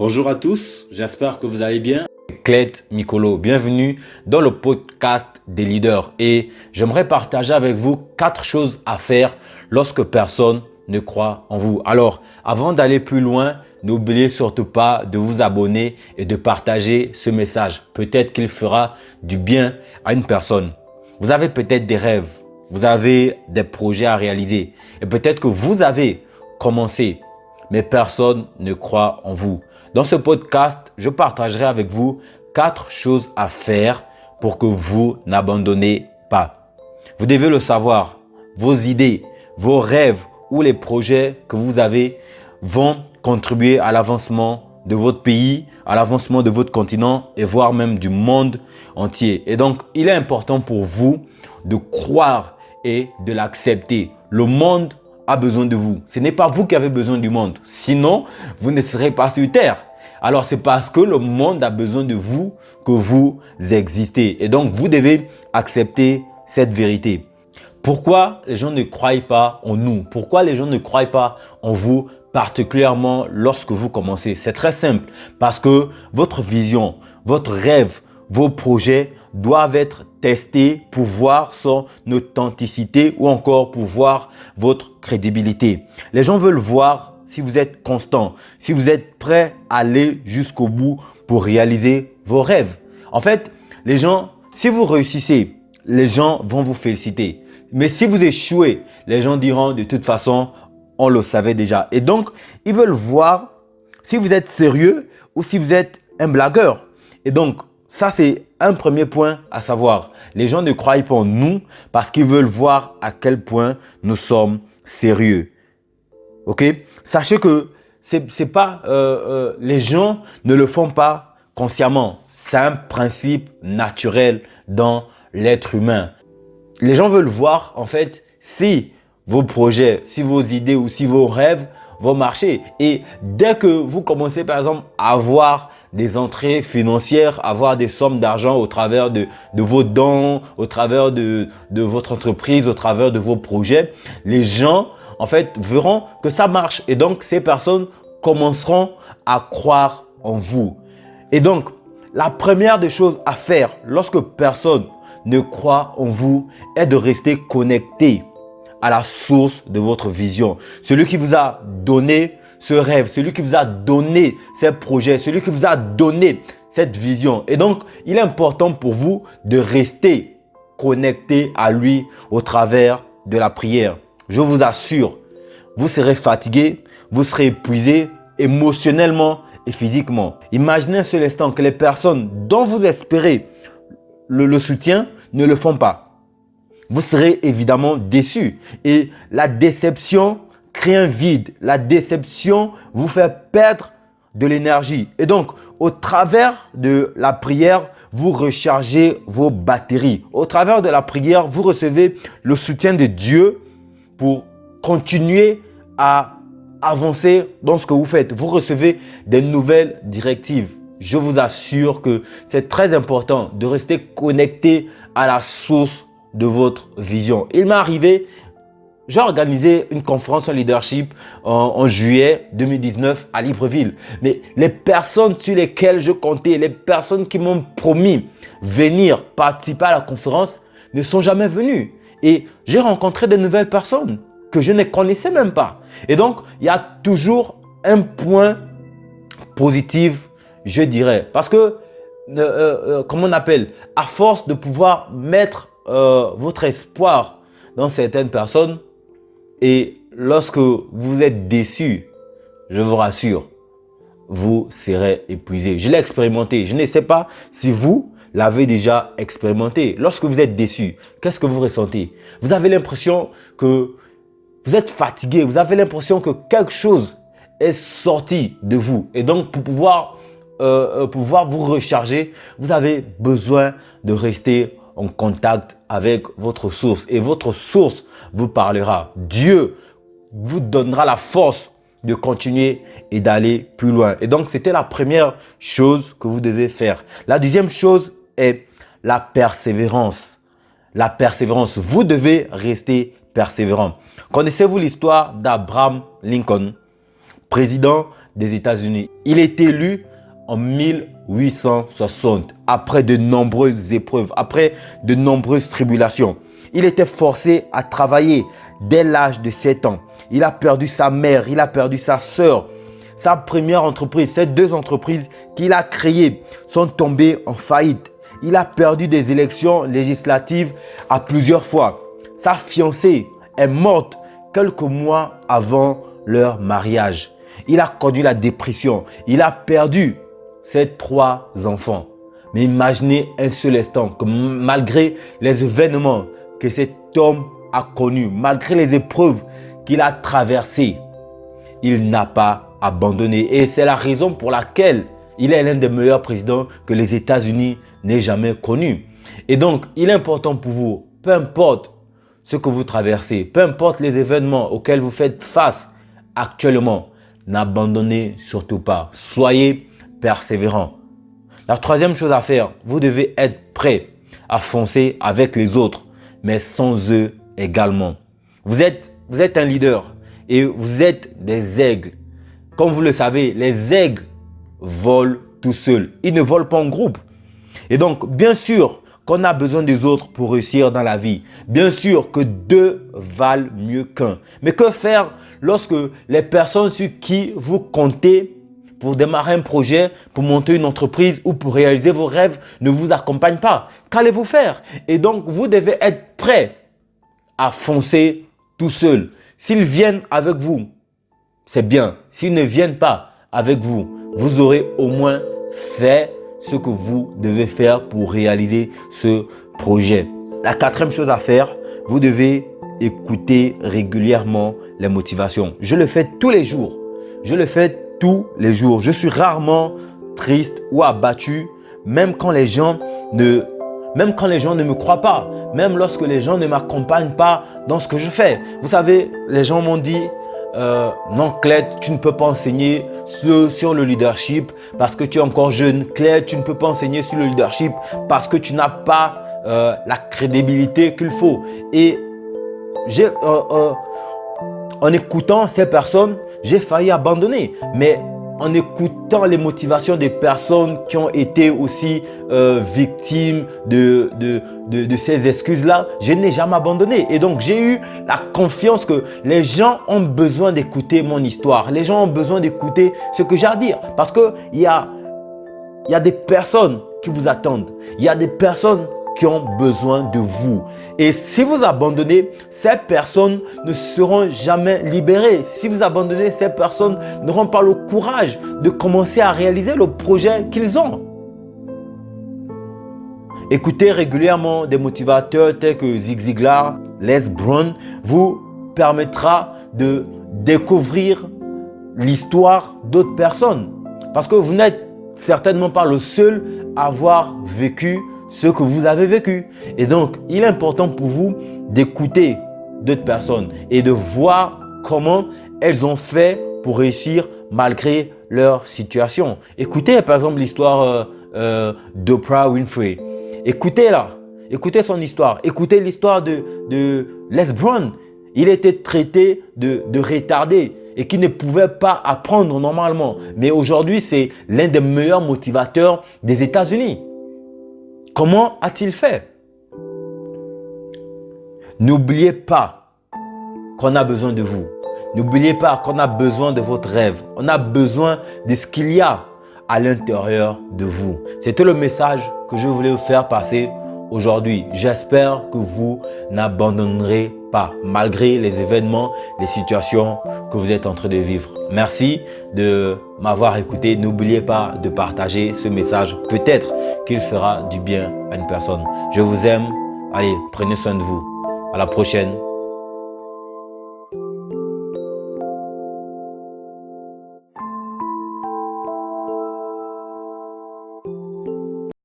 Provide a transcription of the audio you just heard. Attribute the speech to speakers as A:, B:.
A: Bonjour à tous, j'espère que vous allez bien. Clet Mikolo, bienvenue dans le podcast des leaders et j'aimerais partager avec vous 4 choses à faire lorsque personne ne croit en vous. Alors, avant d'aller plus loin, n'oubliez surtout pas de vous abonner et de partager ce message. Peut-être qu'il fera du bien à une personne. Vous avez peut-être des rêves, vous avez des projets à réaliser et peut-être que vous avez commencé, mais personne ne croit en vous. Dans ce podcast, je partagerai avec vous 4 choses à faire pour que vous n'abandonnez pas. Vous devez le savoir, vos idées, vos rêves ou les projets que vous avez vont contribuer à l'avancement de votre pays, à l'avancement de votre continent et voire même du monde entier. Et donc, il est important pour vous de croire et de l'accepter. Le monde a besoin de vous. Ce n'est pas vous qui avez besoin du monde. Sinon, vous ne serez pas sur terre. Alors, c'est parce que le monde a besoin de vous que vous existez. Et donc, vous devez accepter cette vérité. Pourquoi les gens ne croient pas en nous? Pourquoi les gens ne croient pas en vous, particulièrement lorsque vous commencez? C'est très simple. Parce que votre vision, votre rêve, vos projets doivent être testés pour voir son authenticité ou encore pour voir votre crédibilité. Les gens veulent voir si vous êtes constant, si vous êtes prêt à aller jusqu'au bout pour réaliser vos rêves. En fait, les gens, si vous réussissez, les gens vont vous féliciter. Mais si vous échouez, les gens diront de toute façon, on le savait déjà. Et donc, ils veulent voir si vous êtes sérieux ou si vous êtes un blagueur. Et donc, ça, c'est un premier point à savoir. Les gens ne croient pas en nous parce qu'ils veulent voir à quel point nous sommes sérieux. Ok? Sachez que c'est pas, les gens ne le font pas consciemment. C'est un principe naturel dans l'être humain. Les gens veulent voir en fait si vos projets, si vos idées ou si vos rêves vont marcher. Et dès que vous commencez par exemple à avoir des entrées financières, avoir des sommes d'argent au travers de vos dons, au travers de votre entreprise, au travers de vos projets, les gens en fait verront que ça marche et donc ces personnes commenceront à croire en vous. Et donc, la première des choses à faire lorsque personne ne croit en vous est de rester connecté à la source de votre vision. Celui qui vous a donné ce rêve, celui qui vous a donné ces projets, celui qui vous a donné cette vision. Et donc, il est important pour vous de rester connecté à lui au travers de la prière. Je vous assure, vous serez fatigué, vous serez épuisé émotionnellement et physiquement. Imaginez un seul instant que les personnes dont vous espérez le soutien ne le font pas. Vous serez évidemment déçu et la déception crée un vide. La déception vous fait perdre de l'énergie. Et donc, au travers de la prière, vous rechargez vos batteries. Au travers de la prière, vous recevez le soutien de Dieu pour continuer à avancer dans ce que vous faites. Vous recevez des nouvelles directives. Je vous assure que c'est très important de rester connecté à la source de votre vision. Il m'est arrivé, j'ai organisé une conférence en leadership en juillet 2019 à Libreville. Mais les personnes sur lesquelles je comptais, les personnes qui m'ont promis venir participer à la conférence ne sont jamais venues. Et j'ai rencontré de nouvelles personnes que je ne connaissais même pas. Et donc, il y a toujours un point positif, je dirais. Parce que, comment on appelle, à force de pouvoir mettre votre espoir dans certaines personnes et lorsque vous êtes déçu, je vous rassure, vous serez épuisé. Je l'ai expérimenté. Je ne sais pas si vous l'avez déjà expérimenté. Lorsque vous êtes déçu, qu'est-ce que vous ressentez? Vous avez l'impression que vous êtes fatigué. Vous avez l'impression que quelque chose est sorti de vous. Et donc, pour pouvoir vous recharger, vous avez besoin de rester en contact avec votre source. Et votre source vous parlera. Dieu vous donnera la force de continuer et d'aller plus loin. Et donc, c'était la première chose que vous devez faire. La deuxième chose est la persévérance. La persévérance. Vous devez rester persévérant. Connaissez-vous l'histoire d'Abraham Lincoln, président des États-Unis. Il est élu en 1860, après de nombreuses épreuves, après de nombreuses tribulations. Il était forcé à travailler dès l'âge de 7 ans. Il a perdu sa mère, il a perdu sa sœur. Sa première entreprise, ces 2 entreprises qu'il a créées sont tombées en faillite. Il a perdu des élections législatives à plusieurs fois. Sa fiancée est morte quelques mois avant leur mariage. Il a connu la dépression. Il a perdu ses 3 enfants. Mais imaginez un seul instant que malgré les événements que cet homme a connus, malgré les épreuves qu'il a traversées, il n'a pas abandonné. Et c'est la raison pour laquelle il est l'un des meilleurs présidents que les États-Unis n'aient jamais connu. Et donc, il est important pour vous, peu importe ce que vous traversez, peu importe les événements auxquels vous faites face actuellement, n'abandonnez surtout pas. Soyez persévérant. La troisième chose à faire, vous devez être prêt à foncer avec les autres, mais sans eux également. Vous êtes un leader et vous êtes des aigles. Comme vous le savez, les aigles volent tout seuls. Ils ne volent pas en groupe. Et donc, bien sûr qu'on a besoin des autres pour réussir dans la vie. Bien sûr que 2 valent mieux qu'un. Mais que faire lorsque les personnes sur qui vous comptez pour démarrer un projet, pour monter une entreprise ou pour réaliser vos rêves ne vous accompagnent pas? Qu'allez-vous faire? Et donc, vous devez être prêt à foncer tout seul. S'ils viennent avec vous, c'est bien. S'ils ne viennent pas avec vous, vous aurez au moins fait ce que vous devez faire pour réaliser ce projet. La 4e chose à faire, vous devez écouter régulièrement les motivations. Je le fais tous les jours. Je le fais tous les jours. Je suis rarement triste ou abattu, même quand les gens ne me croient pas, même lorsque les gens ne m'accompagnent pas dans ce que je fais. Vous savez, les gens m'ont dit non Clét, tu ne peux pas enseigner sur le leadership parce que tu es encore jeune. Clét, tu ne peux pas enseigner sur le leadership parce que tu n'as pas la crédibilité qu'il faut. Et en écoutant ces personnes, j'ai failli abandonner. Mais en écoutant les motivations des personnes qui ont été aussi victimes de ces excuses-là, je n'ai jamais abandonné. Et donc, j'ai eu la confiance que les gens ont besoin d'écouter mon histoire. Les gens ont besoin d'écouter ce que j'ai à dire. Parce qu'il y a des personnes qui vous attendent. Il y a des personnes qui ont besoin de vous. Et si vous abandonnez, ces personnes ne seront jamais libérées. Si vous abandonnez, ces personnes n'auront pas le courage de commencer à réaliser le projet qu'ils ont. Écoutez régulièrement des motivateurs tels que Zig Ziglar, Les Brown vous permettra de découvrir l'histoire d'autres personnes. Parce que vous n'êtes certainement pas le seul à avoir vécu ce que vous avez vécu. Et donc, il est important pour vous d'écouter d'autres personnes et de voir comment elles ont fait pour réussir malgré leur situation. Écoutez par exemple l'histoire d'Oprah Winfrey. Écoutez-la. Écoutez son histoire. Écoutez l'histoire de Les Brown. Il était traité de retardé et qui ne pouvait pas apprendre normalement. Mais aujourd'hui, c'est l'un des meilleurs motivateurs des États-Unis. Comment a-t-il fait? N'oubliez pas qu'on a besoin de vous. N'oubliez pas qu'on a besoin de votre rêve. On a besoin de ce qu'il y a à l'intérieur de vous. C'était le message que je voulais vous faire passer aujourd'hui. J'espère que vous n'abandonnerez pas malgré les événements, les situations que vous êtes en train de vivre. Merci de m'avoir écouté. N'oubliez pas de partager ce message. Peut-être qu'il fera du bien à une personne. Je vous aime. Allez, prenez soin de vous. À la prochaine.